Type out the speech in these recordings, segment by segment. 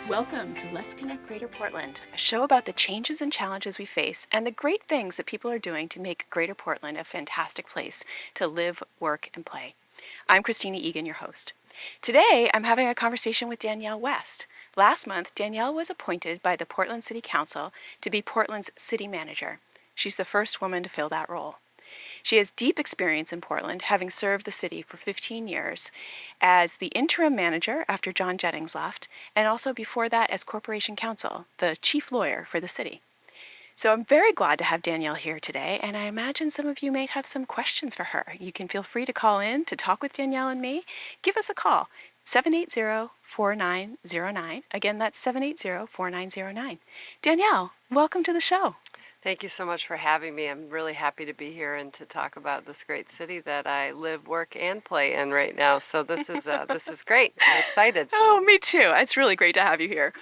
Welcome to Let's Connect Greater Portland, a show about the changes and challenges we face and the great things that people are doing to make Greater Portland a fantastic place to live, work, and play. I'm Kristina Egan, your host. Today, I'm having a conversation with Danielle West. Last month, Danielle was appointed by the Portland City Council to be Portland's city manager. She's the first woman to fill that role. She has deep experience in Portland, having served the city for 15 years as the interim manager after John Jennings left, and also before that as corporation counsel, the chief lawyer for the city. So I'm very glad to have Danielle here today, and I imagine some of you may have some questions for her. You can feel free to call in to talk with Danielle and me. Give us a call, 780-4909. Again, that's 780-4909. Danielle, welcome to the show. Thank you so much for having me. I'm really happy to be here and to talk about this great city that I live, work, and play in right now. So this is great. I'm excited. Oh, me too. It's really great to have you here.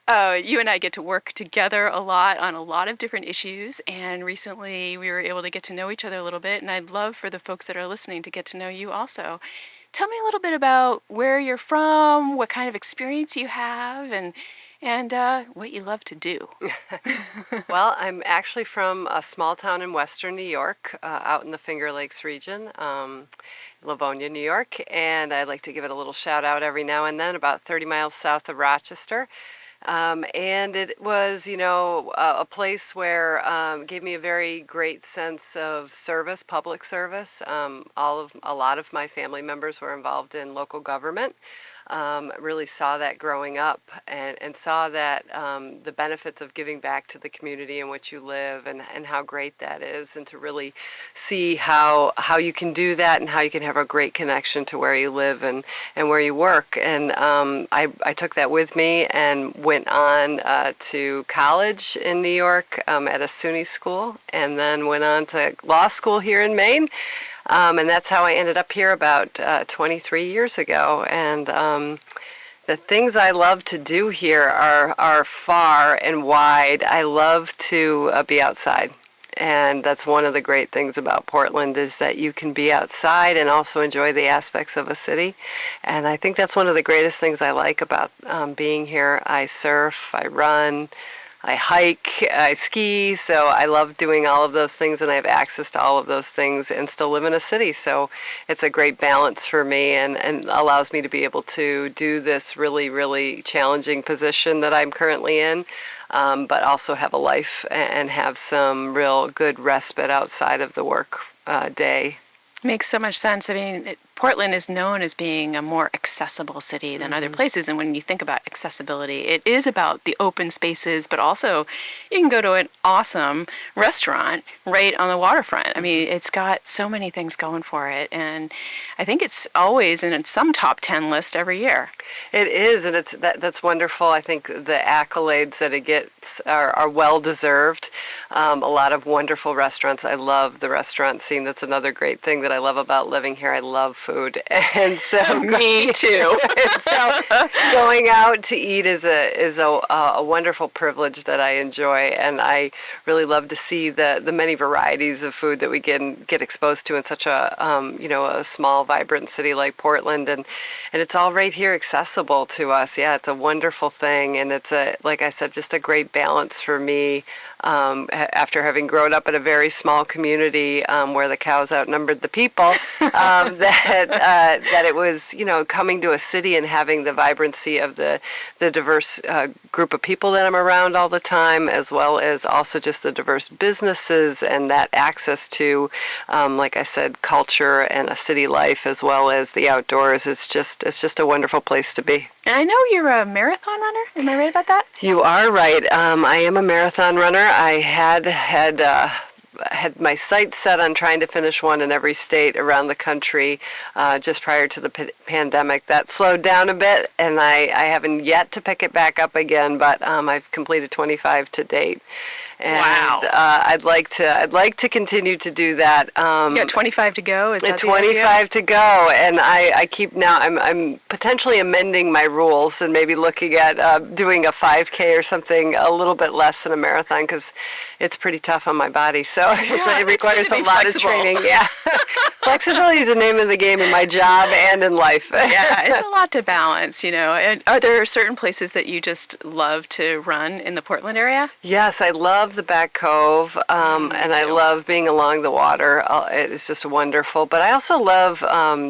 You and I get to work together a lot on a lot of different issues, and recently we were able to get to know each other a little bit, and I'd love for the folks that are listening to get to know you also. Tell me a little bit about where you're from, what kind of experience you have, and what you love to do. Well, I'm actually from a small town in western New York, out in the Finger Lakes region, Livonia, New York, and I like to give it a little shout out every now and then, about 30 miles south of Rochester. And it was, a place where gave me a very great sense of service, public service. A lot of my family members were involved in local government. Really saw that growing up and saw that the benefits of giving back to the community in which you live and how great that is, and to really see how you can do that and how you can have a great connection to where you live and where you work. And I took that with me and went on to college in New York at a SUNY school, and then went on to law school here in Maine. And that's how I ended up here about 23 years ago. And the things I love to do here are far and wide. I love to be outside. And that's one of the great things about Portland, is that you can be outside and also enjoy the aspects of a city. And I think that's one of the greatest things I like about being here. I surf, I run, I hike, I ski, so I love doing all of those things, and I have access to all of those things and still live in a city. So it's a great balance for me, and allows me to be able to do this really, really challenging position that I'm currently in, but also have a life and have some real good respite outside of the work day. Makes so much sense. I mean, Portland is known as being a more accessible city than other places. And when you think about accessibility, it is about the open spaces, but also you can go to an awesome restaurant right on the waterfront. I mean, it's got so many things going for it. And I think it's always in some top 10 list every year. It is, and that's wonderful. I think the accolades that it gets are well deserved. A lot of wonderful restaurants. I love the restaurant scene. That's another great thing that I love about living here. I love food, and so me too. So going out to eat is a wonderful privilege that I enjoy, and I really love to see the many varieties of food that we get exposed to in such a a small, vibrant city like Portland, and it's all right here accessible to us. Yeah, it's a wonderful thing, and it's like I said, just a great balance for me. After having grown up in a very small community where the cows outnumbered the people, that it was, coming to a city and having the vibrancy of the diverse group of people that I'm around all the time, as well as also just the diverse businesses and that access to, like I said, culture and a city life, as well as the outdoors. It's just a wonderful place to be. And I know you're a marathon runner. Am I right about that? You are right. I am a marathon runner. I had my sights set on trying to finish one in every state around the country just prior to the pandemic. That slowed down a bit, and I haven't yet to pick it back up again, but I've completed 25 to date. And I'd like to continue to do that. You got 25 to go. Is that the 25 to go, and I keep now. I'm potentially amending my rules and maybe looking at doing a 5K or something a little bit less than a marathon because it's pretty tough on my body. So it requires a lot of training. Yeah, flexibility is the name of the game in my job and in life. Yeah, it's a lot to balance, And are there certain places that you just love to run in the Portland area? Yes, I love the Back Cove, and I love being along the water. It's just wonderful. But I also love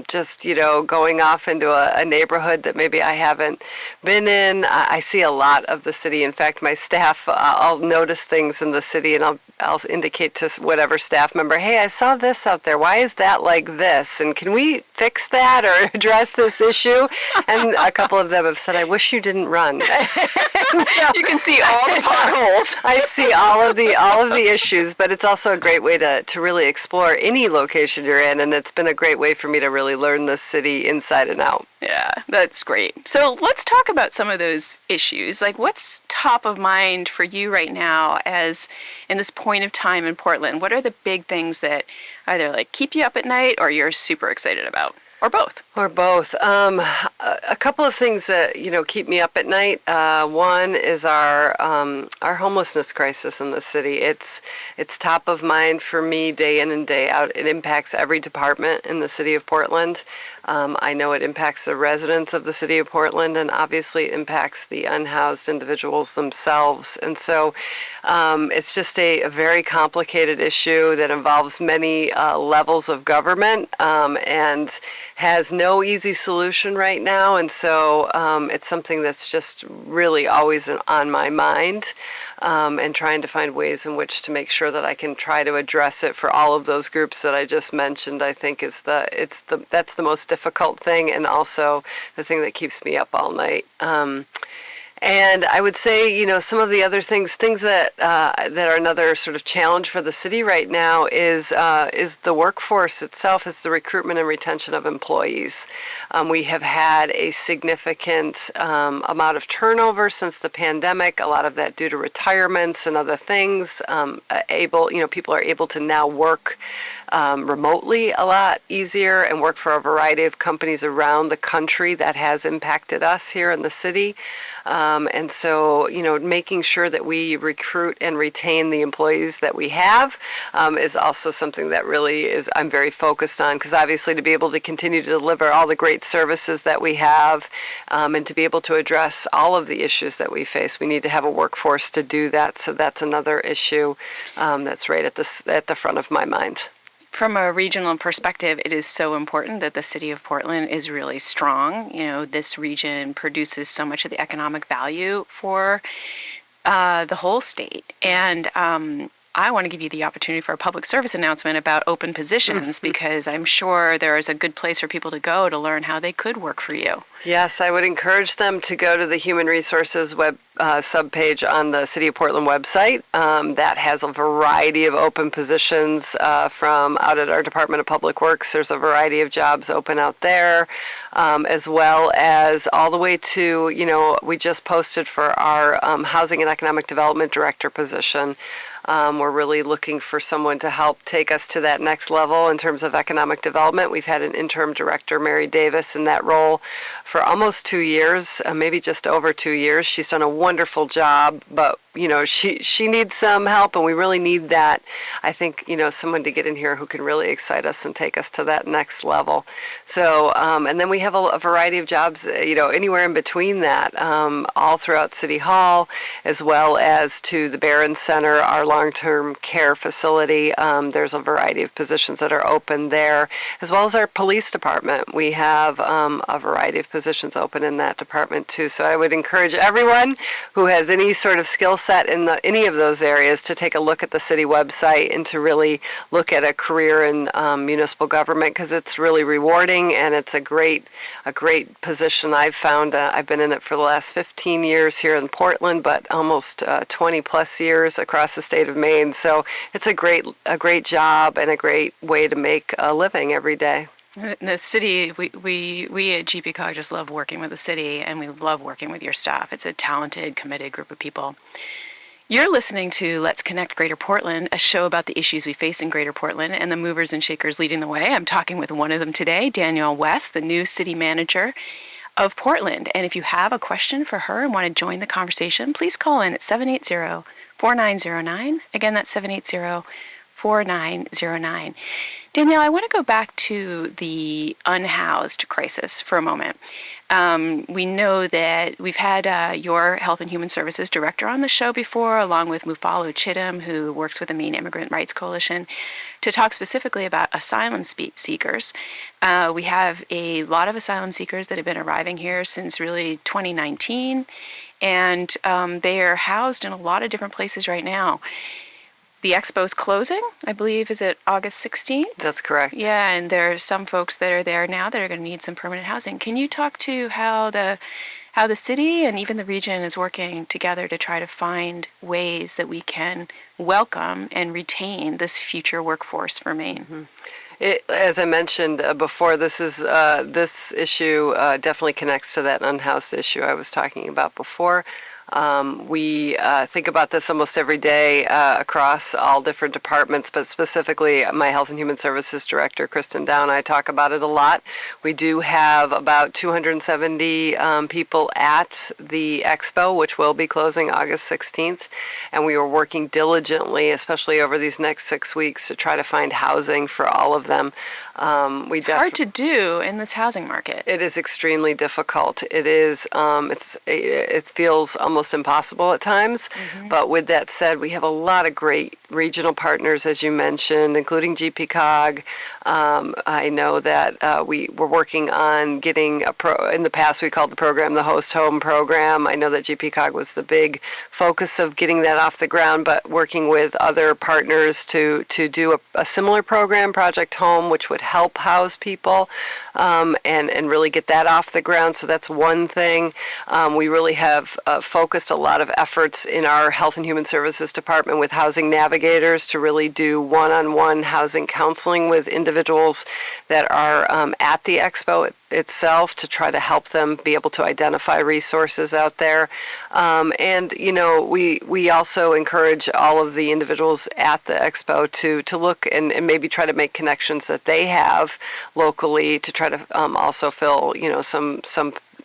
just, going off into a neighborhood that maybe I haven't been in. I see a lot of the city. In fact, my staff, I'll notice things in the city and I'll indicate to whatever staff member, hey, I saw this out there. Why is that like this? And can we fix that or address this issue? And a couple of them have said, I wish you didn't run. So, you can see all the potholes. I see all of the issues, but it's also a great way to really explore any location you're in, and it's been a great way for me to really learn the city inside and out. Yeah, that's great. So let's talk about some of those issues. Like, what's top of mind for you right now as in this point of time in Portland? What are the big things that either like keep you up at night or you're super excited about? Or both? Or both. A couple of things that keep me up at night. One is our homelessness crisis in the city. It's top of mind for me day in and day out. It impacts every department in the city of Portland. I know it impacts the residents of the city of Portland, and obviously it impacts the unhoused individuals themselves. And so it's just a very complicated issue that involves many levels of government and has no easy solution right now. And so it's something that's just really always on my mind. And trying to find ways in which to make sure that I can try to address it for all of those groups that I just mentioned, I think that's the most difficult thing, and also the thing that keeps me up all night. And I would say, some of the other things that are another sort of challenge for the city right now is the workforce itself, is the recruitment and retention of employees. We have had a significant amount of turnover since the pandemic. A lot of that due to retirements and other things. People are able to now work remotely a lot easier and work for a variety of companies around the country. That has impacted us here in the city. And so, making sure that we recruit and retain the employees that we have is also something that really I'm very focused on, because obviously to be able to continue to deliver all the great services that we have and to be able to address all of the issues that we face, we need to have a workforce to do that. So that's another issue that's right at the front of my mind. From a regional perspective, it is so important that the city of Portland is really strong. This region produces so much of the economic value for the whole state. And I want to give you the opportunity for a public service announcement about open positions, because I'm sure there is a good place for people to go to learn how they could work for you. Yes, I would encourage them to go to the Human Resources web subpage on the City of Portland website. That has a variety of open positions from out at our Department of Public Works. There's a variety of jobs open out there, as well as all the way to, we just posted for our Housing and Economic Development Director position. We're really looking for someone to help take us to that next level in terms of economic development. We've had an interim director, Mary Davis, in that role for almost 2 years, maybe just over 2 years. She's done a wonderful job, but she needs some help, and we really need that. I think, someone to get in here who can really excite us and take us to that next level. So, and then we have a variety of jobs, anywhere in between that, all throughout City Hall, as well as to the Barron Center, our long-term care facility. There's a variety of positions that are open there, as well as our police department. We have a variety of positions open in that department too. So I would encourage everyone who has any sort of skill set in any of those areas to take a look at the city website and to really look at a career in municipal government, because it's really rewarding and it's a great position. I've found I've been in it for the last 15 years here in Portland, but almost 20 plus years across the state of Maine. So it's a great job and a great way to make a living every day. The city, we at GPCOG just love working with the city, and we love working with your staff. It's a talented, committed group of people. You're listening to Let's Connect Greater Portland, a show about the issues we face in Greater Portland and the movers and shakers leading the way. I'm talking with one of them today, Danielle West, the new city manager of Portland. And if you have a question for her and want to join the conversation, please call in at 780-4909. Again, that's 780-4909. Danielle, I want to go back to the unhoused crisis for a moment. We know that we've had your Health and Human Services Director on the show before, along with Mufalo Chittum, who works with the Maine Immigrant Rights Coalition, to talk specifically about asylum seekers. We have a lot of asylum seekers that have been arriving here since really 2019, and they are housed in a lot of different places right now. The expo's closing, I believe, is it August 16th? That's correct. Yeah, and there are some folks that are there now that are going to need some permanent housing. Can you talk to how the city and even the region is working together to try to find ways that we can welcome and retain this future workforce for Maine? Mm-hmm. As I mentioned before, this issue definitely connects to that unhoused issue I was talking about before. We think about this almost every day across all different departments, but specifically my Health and Human Services Director, Kristina Egan, and I talk about it a lot. We do have about 270 people at the Expo, which will be closing August 16th, and we are working diligently, especially over these next 6 weeks, to try to find housing for all of them. Hard to do in this housing market. It is extremely difficult. It is. It feels almost impossible at times. Mm-hmm. But with that said, we have a lot of great regional partners, as you mentioned, including GPCOG. I know that we're working on getting in the past we called the program the Host Home Program. I know that GPCOG was the big focus of getting that off the ground, but working with other partners to do a similar program, Project Home, which would help house people and really get that off the ground. So that's one thing. We really have focused a lot of efforts in our Health and Human Services Department with housing navigators to really do one-on-one housing counseling with individuals that are at the Expo itself to try to help them be able to identify resources out there. And, you know, we also encourage all of the individuals at the Expo to look and maybe try to make connections that they have locally to try to also fill, you know,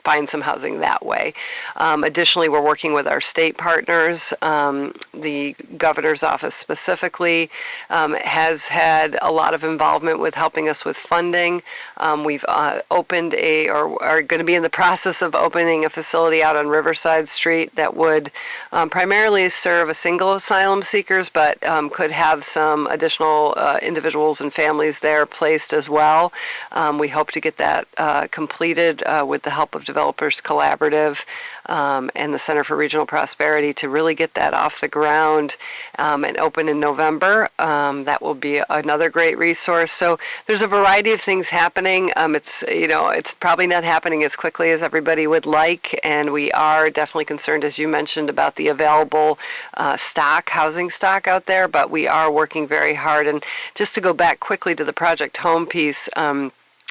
find some housing that way. Additionally, we're working with our state partners. The governor's office specifically has had a lot of involvement with helping us with funding. We've opened or are going to be in the process of opening a facility out on Riverside Street that would primarily serve a single asylum seekers, but could have some additional individuals and families there placed as well. We hope to get that completed with the help of Developers Collaborative and the Center for Regional Prosperity to really get that off the ground and open in November. That will be another great resource. So there's a variety of things happening. It's probably not happening as quickly as everybody would like, and we are definitely concerned, as you mentioned, about the available housing stock out there, but we are working very hard. And just to go back quickly to the Project Home piece,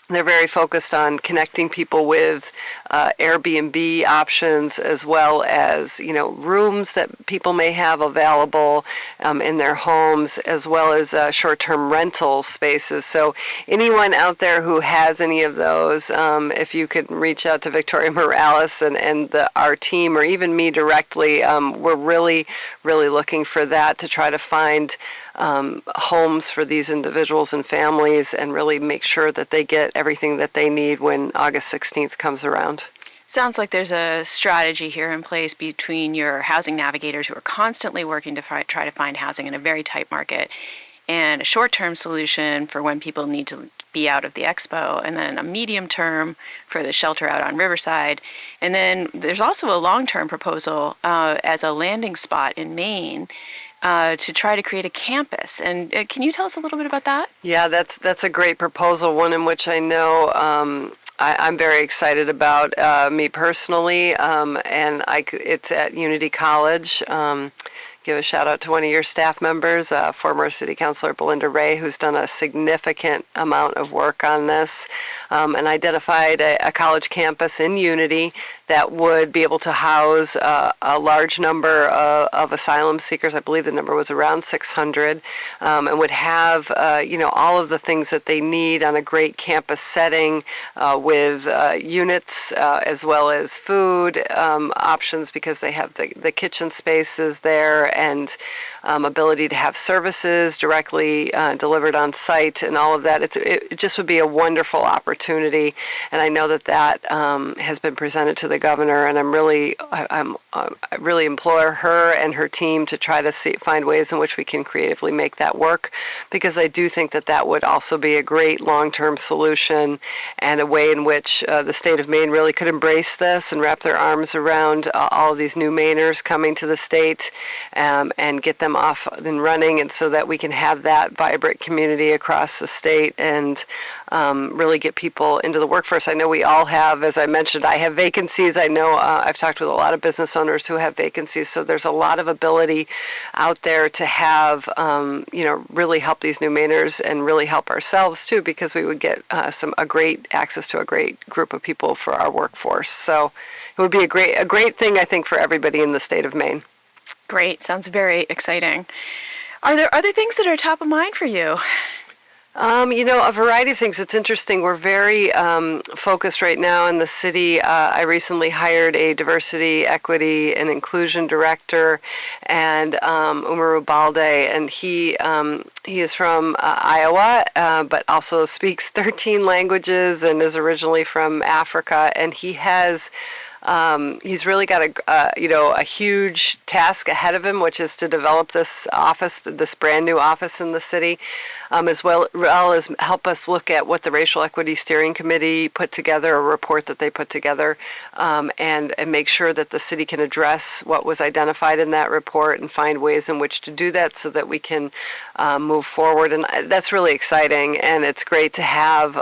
they're very focused on connecting people with Airbnb options, as well as, you know, rooms that people may have available in their homes, as well as short-term rental spaces. So anyone out there who has any of those, if you could reach out to Victoria Morales and our team, or even me directly, we're really, really looking for that to try to find homes for these individuals and families and really make sure that they get everything that they need when August 16th comes around. Sounds like there's a strategy here in place between your housing navigators who are constantly working to try to find housing in a very tight market, and a short-term solution for when people need to be out of the Expo, and then a medium term for the shelter out on Riverside. And then there's also a long-term proposal as a landing spot in Maine to try to create a campus. And can you tell us a little bit about that? Yeah, that's a great proposal, one in which I know I'm very excited about, me personally, and it's at Unity College. Give a shout out to one of your staff members, former City Councilor Belinda Ray, who's done a significant amount of work on this and identified a college campus in Unity that would be able to house a large number of asylum seekers. I believe the number was around 600, and would have all of the things that they need on a great campus setting with units as well as food options, because they have the kitchen spaces there, and ability to have services directly delivered on site and all of that. It just would be a wonderful opportunity, and I know that has been presented to the governor, and I really implore her and her team to try to find ways in which we can creatively make that work, because I do think that would also be a great long-term solution, and a way in which the state of Maine really could embrace this and wrap their arms around all of these new Mainers coming to the state, and get them off and running, and so that we can have that vibrant community across the state, and really get people into the workforce. I know we all have, as I mentioned, I have vacancies. I know I've talked with a lot of business owners who have vacancies, so there's a lot of ability out there to have, really help these new Mainers, and really help ourselves too, because we would get a great access to a great group of people for our workforce. So it would be a great thing, I think, for everybody in the state of Maine. Great. Sounds very exciting. Are there other things that are top of mind for you? A variety of things. It's interesting. We're very focused right now in the city. I recently hired a diversity, equity, and inclusion director, and Umaru Balde, and he is from Iowa, but also speaks 13 languages and is originally from Africa, and he has. He's really got a huge task ahead of him, which is to develop this brand new office in the city, as well as help us look at what the Racial Equity Steering Committee put together, a report that they put together, and make sure that the city can address what was identified in that report and find ways in which to do that, so that we can move forward. And that's really exciting, and it's great to have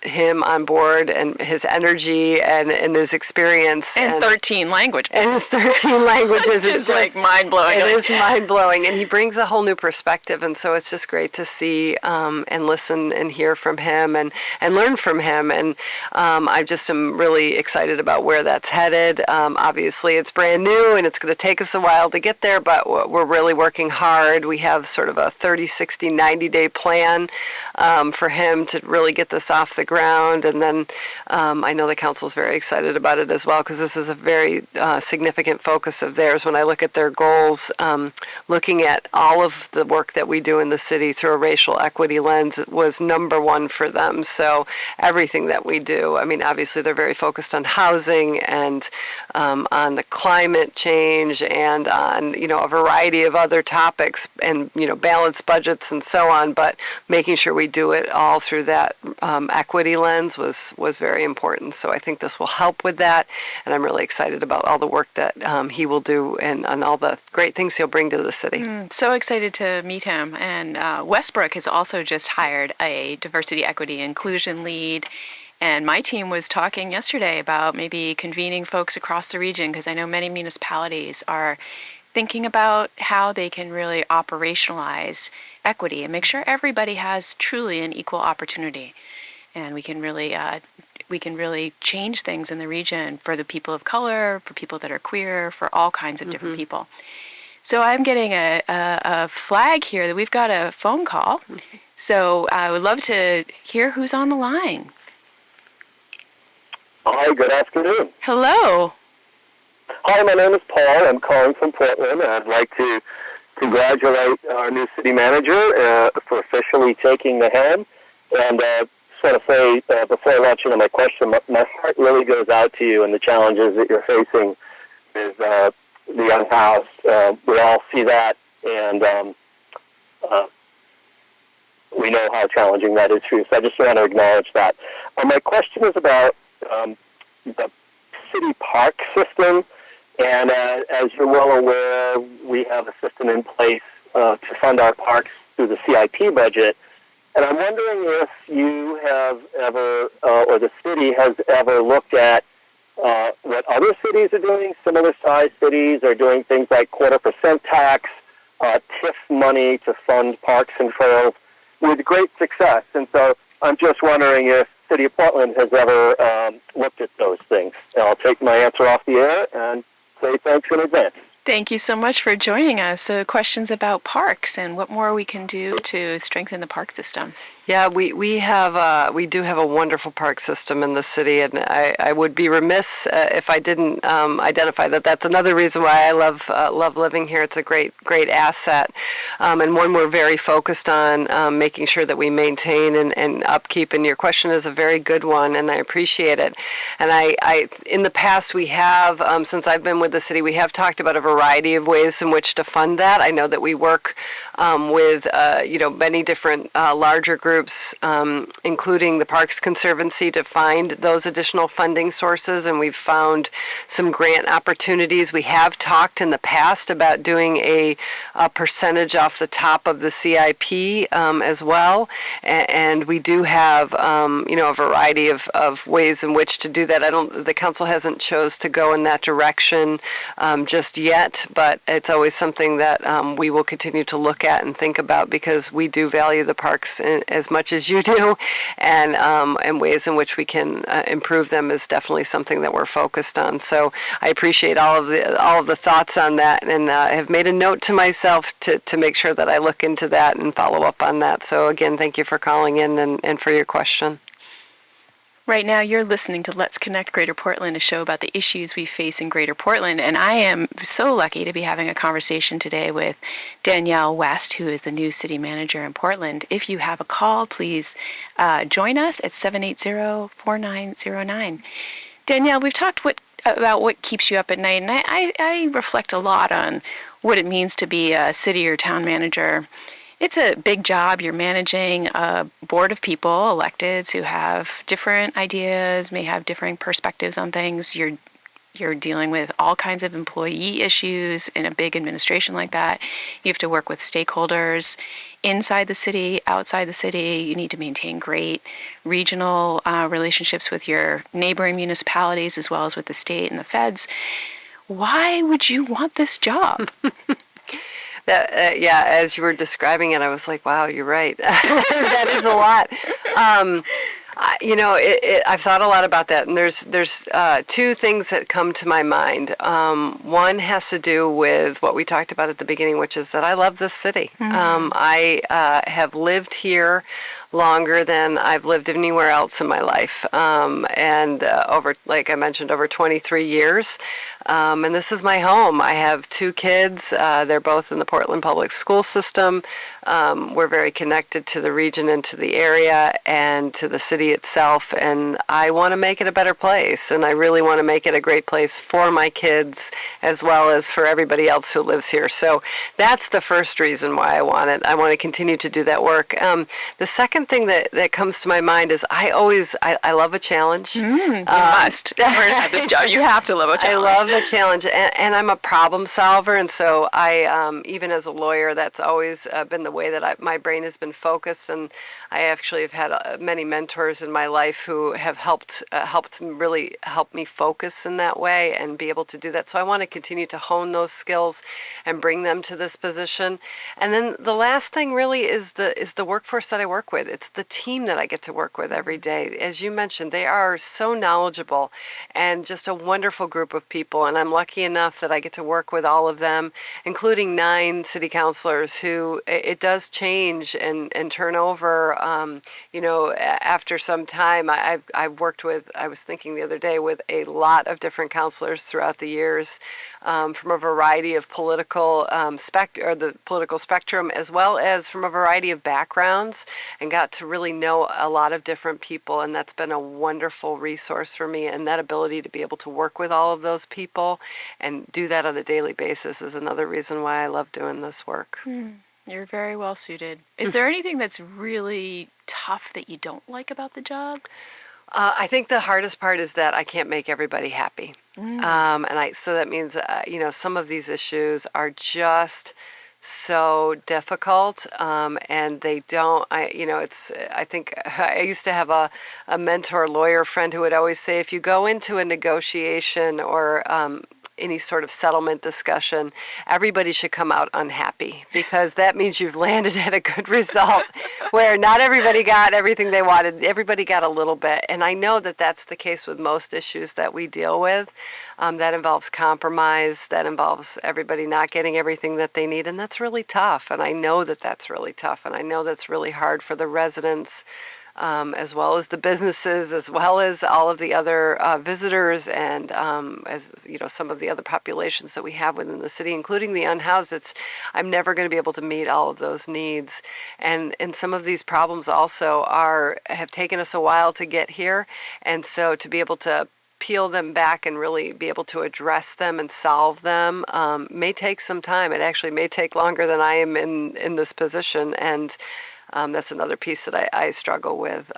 him on board, and his energy and his experience, and 13 languages. And his 13 languages. It's just mind-blowing. It is mind-blowing, and he brings a whole new perspective, and so it's just great to see and listen and hear from him, and learn from him, and I just am really excited about where that's headed. Obviously, it's brand new, and it's going to take us a while to get there, but we're really working hard. We have sort of a 30, 60, 90-day plan for him to really get this off the ground, and then I know the council's very excited about it as well, because this is a very significant focus of theirs. When I look at their goals, looking at all of the work that we do in the city through a racial equity lens was number one for them. So everything that we do, I mean, obviously they're very focused on housing and on the climate change, and on a variety of other topics, and balanced budgets and so on, but making sure we do it all through that equity lens was very important. So I think this will help with that, and I'm really excited about all the work that he will do, and all the great things he'll bring to the city. So excited to meet him. And Westbrook has also just hired a diversity, equity, inclusion lead. And my team was talking yesterday about maybe convening folks across the region, because I know many municipalities are thinking about how they can really operationalize equity and make sure everybody has truly an equal opportunity. And we can really change things in the region for the people of color, for people that are queer, for all kinds of different people. So I'm getting a flag here that we've got a phone call. So I would love to hear who's on the line. Hi, good afternoon. Hello. Hi, my name is Paul. I'm calling from Portland, and I'd like to congratulate our new city manager for officially taking the helm. And just want to say, before I launch into my question, my heart really goes out to you and the challenges that you're facing with the unhoused. We all see that, and we know how challenging that is for you. So I just want to acknowledge that. My question is about the city park system, and as you're well aware, we have a system in place to fund our parks through the CIP budget. And I'm wondering if you have ever, or the city has ever looked at what other cities are doing. Similar-sized cities are doing things like 0.25% tax, TIF money to fund parks and trails with great success. And so I'm just wondering if City of Portland has ever looked at those things. And I'll take my answer off the air and say thanks in advance. Thank you so much for joining us. So questions about parks and what more we can do to strengthen the park system. Yeah, we do have a wonderful park system in the city, and I would be remiss if I didn't identify that. That's another reason why I love living here. It's a great asset, and one we're very focused on making sure that we maintain and upkeep. And your question is a very good one, and I appreciate it. And I in the past we have since I've been with the city, we have talked about a variety of ways in which to fund that. I know that we work with many different larger groups, including the Parks Conservancy, to find those additional funding sources, and we've found some grant opportunities. We have talked in the past about doing a percentage off the top of the CIP as well, and we do have a variety of ways in which to do that. The council hasn't chose to go in that direction just yet, but it's always something that we will continue to look at and think about, because we do value the parks as much as you do, and ways in which we can improve them is definitely something that we're focused on. So I appreciate all of the thoughts on that, and have made a note to myself to make sure that I look into that and follow up on that. So again, thank you for calling in and for your question. Right now, you're listening to Let's Connect Greater Portland, a show about the issues we face in Greater Portland. And I am so lucky to be having a conversation today with Danielle West, who is the new city manager in Portland. If you have a call, please join us at 780-4909. Danielle, we've talked about what keeps you up at night, and I reflect a lot on what it means to be a city or town manager. It's a big job. You're managing a board of people, electeds, who have different ideas, may have differing perspectives on things. You're dealing with all kinds of employee issues in a big administration like that. You have to work with stakeholders inside the city, outside the city. You need to maintain great regional relationships with your neighboring municipalities as well as with the state and the feds. Why would you want this job? As you were describing it, I was like, wow, you're right. That is a lot. I've thought a lot about that, and there's two things that come to my mind. One has to do with what we talked about at the beginning, which is that I love this city. Mm-hmm. I have lived here longer than I've lived anywhere else in my life, and over, like I mentioned, over 23 years. And this is my home. I have two kids. They're both in the Portland Public School System. We're very connected to the region and to the area and to the city itself. And I want to make it a better place. And I really want to make it a great place for my kids as well as for everybody else who lives here. So that's the first reason why I want it. I want to continue to do that work. The second thing that comes to my mind is I love a challenge. You must. If we're going to have this job, you have to love a challenge. I love a challenge, and I'm a problem solver, and so I, even as a lawyer, that's always been the way that my brain has been focused, and I actually have had many mentors in my life who have helped really help me focus in that way and be able to do that. So I want to continue to hone those skills and bring them to this position. And then the last thing really is the workforce that I work with. It's the team that I get to work with every day. As you mentioned, they are so knowledgeable and just a wonderful group of people. And I'm lucky enough that I get to work with all of them, including 9 city councilors who it does change and turn over, after some time. I've worked with, I was thinking the other day, with a lot of different councilors throughout the years, from a variety of political the political spectrum, as well as from a variety of backgrounds, and got to really know a lot of different people. And that's been a wonderful resource for me. And that ability to be able to work with all of those people and do that on a daily basis is another reason why I love doing this work. You're very well suited. Is there anything that's really tough that you don't like about the job? I think the hardest part is that I can't make everybody happy. So that means, some of these issues are just so difficult, and they don't, I think I used to have a mentor lawyer friend who would always say, if you go into a negotiation or any sort of settlement discussion, everybody should come out unhappy, because that means you've landed at a good result where not everybody got everything they wanted. Everybody got a little bit. And I know that that's the case with most issues that we deal with. That involves compromise, that involves everybody not getting everything that they need. And that's really tough. And I know that that's really tough. And I know that's really hard for the residents, as well as the businesses, as well as all of the other visitors, and as you know, some of the other populations that we have within the city, including the unhoused. I'm never going to be able to meet all of those needs, and some of these problems also have taken us a while to get here, and so to be able to peel them back and really be able to address them and solve them may take some time. It actually may take longer than I am in this position, and that's another piece that I struggle with,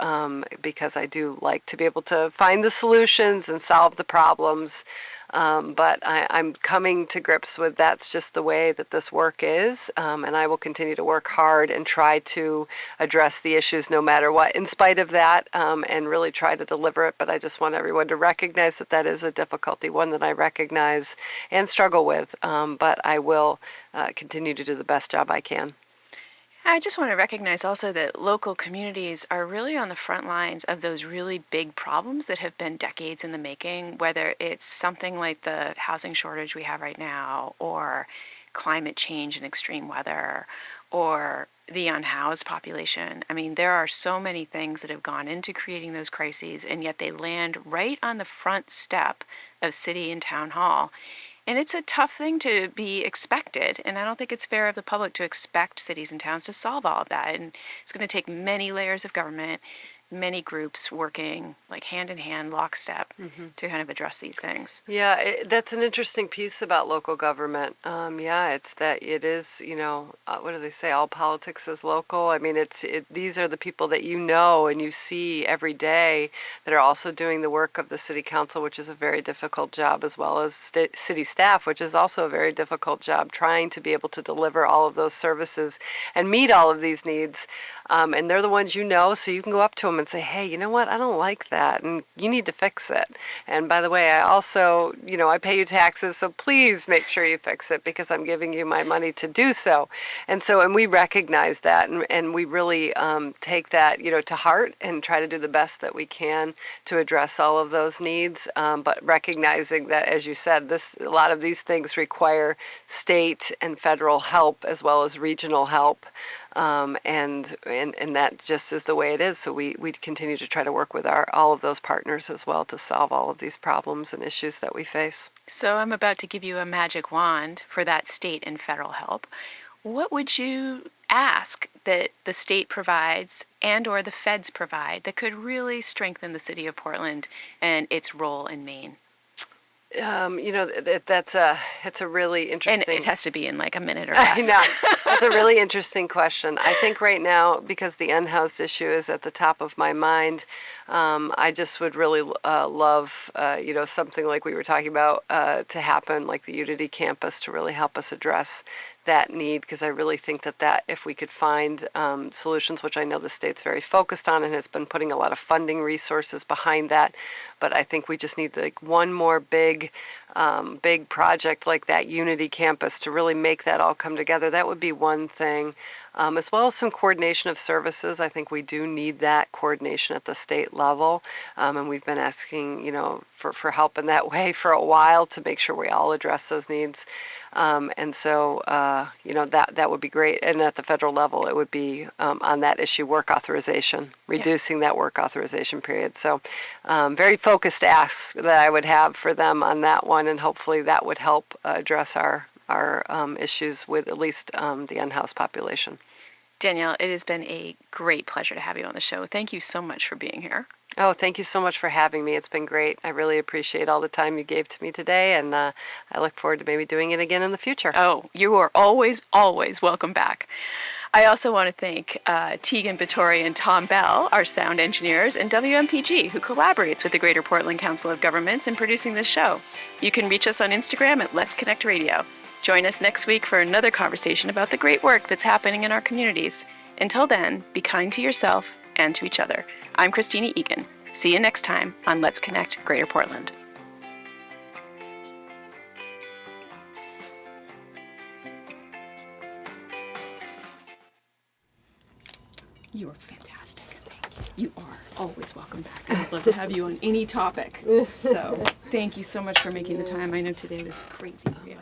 because I do like to be able to find the solutions and solve the problems. But I'm coming to grips with that's just the way that this work is, and I will continue to work hard and try to address the issues no matter what, in spite of that, and really try to deliver it. But I just want everyone to recognize that that is a difficulty, one that I recognize and struggle with, but I will continue to do the best job I can. I just want to recognize also that local communities are really on the front lines of those really big problems that have been decades in the making, whether it's something like the housing shortage we have right now, or climate change and extreme weather, or the unhoused population. I mean, there are so many things that have gone into creating those crises, and yet they land right on the front step of city and town hall. And it's a tough thing to be expected, and I don't think it's fair of the public to expect cities and towns to solve all of that. And it's going to take many layers of government, many groups working like hand in hand, lockstep, to kind of address these things. Yeah, that's an interesting piece about local government. Yeah, it's that it is, what do they say? All politics is local. I mean, these are the people that you know and you see every day that are also doing the work of the city council, which is a very difficult job, as well as city staff, which is also a very difficult job, trying to be able to deliver all of those services and meet all of these needs. And they're the ones you know, so you can go up to them and say, hey, you know what, I don't like that, and you need to fix it. And by the way, I also, I pay you taxes, so please make sure you fix it, because I'm giving you my money to do so. And we recognize that, and we really take that, to heart, and try to do the best that we can to address all of those needs. But recognizing that, as you said, a lot of these things require state and federal help, as well as regional help. And that just is the way it is. So we continue to try to work with all of those partners as well to solve all of these problems and issues that we face. So I'm about to give you a magic wand for that state and federal help. What would you ask that the state provides and or the feds provide that could really strengthen the city of Portland and its role in Maine? It's a really interesting. And it has to be in like a minute or less. I know. That's a really interesting question. I think right now, because the unhoused issue is at the top of my mind, I just would really love, something like we were talking about to happen, like the Unity campus, to really help us address that need, because I really think that if we could find solutions, which I know the state's very focused on and has been putting a lot of funding resources behind that, but I think we just need one more big project like that Unity campus to really make that all come together. That would be one thing. As well as some coordination of services. I think we do need that coordination at the state level, and we've been asking, for help in that way for a while to make sure we all address those needs. That would be great. And at the federal level, it would be on that issue, work authorization, reducing that work authorization period. So very focused asks that I would have for them on that one, and hopefully that would help address our issues with at least the unhoused population. Danielle, it has been a great pleasure to have you on the show. Thank you so much for being here. Oh, thank you so much for having me. It's been great. I really appreciate all the time you gave to me today, and I look forward to maybe doing it again in the future. Oh, you are always, always welcome back. I also want to thank Tegan Bittori and Tom Bell, our sound engineers, and WMPG, who collaborates with the Greater Portland Council of Governments in producing this show. You can reach us on Instagram at Let's Connect Radio. Join us next week for another conversation about the great work that's happening in our communities. Until then, be kind to yourself and to each other. I'm Kristina Egan. See you next time on Let's Connect Greater Portland. You are fantastic. Thank you. You are always welcome back. I'd love to have you on any topic. So thank you so much for making the time. I know today was crazy for you.